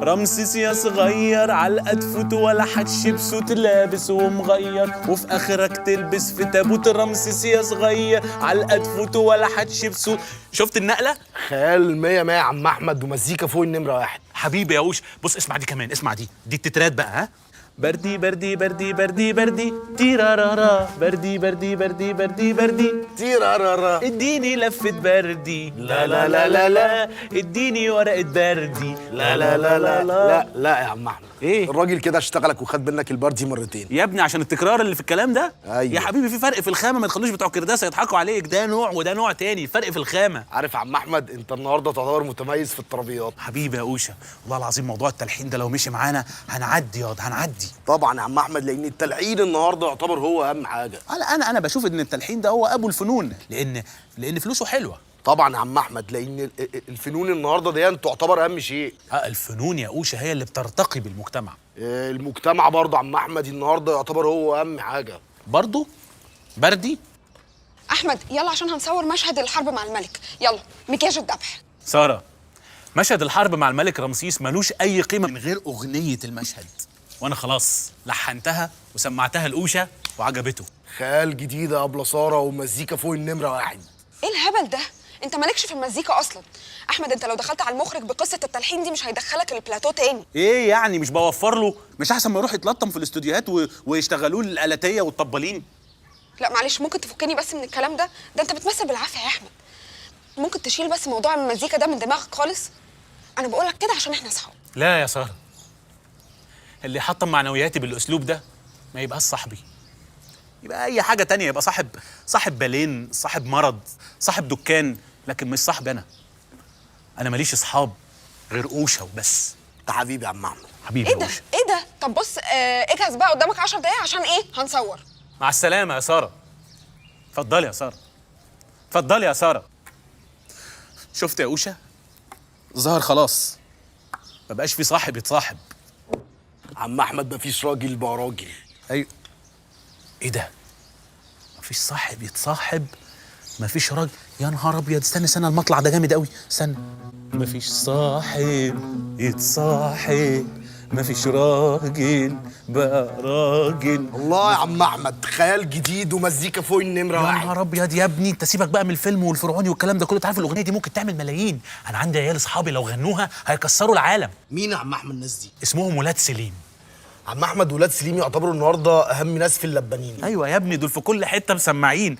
رمسيس يا صغير علقة فوت ولا حدش بسوت لابس ومغير، وفي اخرك تلبس في تابوت. رمسيس يا صغير علقة فوت ولا حدش بسوت. شفت النقلة؟ خيال 100 100 يا عم احمد، ومزيكا فوق النمره واحد. حبيبي يا وش. بص اسمع دي كمان، اسمع دي التترات بقى. ها؟ بردي بردي بردي بردي بردي تيرارارا، بردي بردي بردي بردي بردي تيرارارا، اديني لفة بردي، لا لا لا لا لا، اديني ورقة بردي، لا لا لا لا لا لا يا عم احمد. ايه الراجل كده اشتغلك وخد منك الباردي مرتين يا ابني؟ عشان التكرار اللي في الكلام ده. أيوة. يا حبيبي في فرق في الخامة، ما تخلوش بتوع كرداسة يضحكوا عليك. ده نوع وده نوع تاني، فرق في الخامة. عارف يا عم احمد، انت النهارده تعتبر متميز في الطربيات. حبيبي يا اوشا، والله العظيم موضوع التلحين ده لو مشي معانا هنعدي ياض، هنعدي. طبعا يا عم احمد، لان التلحين النهارده يعتبر هو اهم حاجه. انا بشوف ان التلحين ده هو ابو الفنون، لان فلوسه حلوه. طبعا يا عم احمد، لان الفنون النهارده دي تعتبر اهم شيء. الفنون يا اوشا هي اللي بترتقي بالمجتمع. المجتمع برضه يا عم احمد النهارده يعتبر هو اهم حاجه. برضه بردي. احمد يلا عشان هنصور مشهد الحرب مع الملك. يلا مكياج الذبح. ساره، مشهد الحرب مع الملك رمسيس ملوش اي قيمه من غير اغنيه المشهد، وانا خلاص لحنتها وسمعتها لاوشا وعجبته. خيال جديده يا ابله ساره، ومزيكا فوق النمره واحد. ايه الهبل ده؟ انت مالكش في المزيكا اصلا. احمد انت لو دخلت على المخرج بقصه التلحين دي مش هيدخلك البلاتو تاني. ايه يعني مش بوفر له؟ مش احسن ما يروح يتلطم في الاستوديوهات ويشتغلوا له الالاتيه والطبالين؟ لا معلش، ممكن تفكني بس من الكلام ده؟ ده انت بتمثل بالعافيه يا احمد. ممكن تشيل بس موضوع المزيكا ده من دماغك خالص؟ انا بقولك كده عشان احنا اصحاب. لا يا ساره، اللي يحطم معنوياتي بالاسلوب ده ما يبقاش صاحبي، يبقى اي حاجه تانية، يبقى صاحب بالين، صاحب مرض، صاحب دكان، لكن مش صاحبي. انا ماليش اصحاب غير اوشا وبس. انت حبيبي يا عم احمد. حبيبي ايه يا ده اوشا. ايه ده؟ طب بص اجهز بقى، قدامك 10 دقايق عشان ايه؟ هنصور. مع السلامه يا ساره. اتفضلي يا ساره، اتفضلي يا ساره. شفت يا اوشا؟ ظهر خلاص ما بقاش في صاحب يتصاحب. عم احمد مفيش راجل بقى راجل. ايوه. ايه ده؟ مفيش صاحب يتصاحب؟ مفيش راجل؟ يا نهار ابيض، استنى المطلع ده جامد قوي، استنى. مفيش صاحب يتصاحب، مفيش راجل بقى راجل. الله يا عم احمد، خيال جديد ومزيكا فوق النمره يا واحد. نهار ابيض يا ابني، انت سيبك بقى من الفيلم والفرعوني والكلام ده كله. انت عارف الاغنيه دي ممكن تعمل ملايين. انا عندي عيال اصحابي لو غنوها هيكسروا العالم. مين يا عم احمد الناس دي؟ اسمهم ولاد سليم. عم احمد ولاد سليم يعتبروا النهارده اهم ناس في اللبانين. ايوه يا ابني، دول في كل حته مسمعين.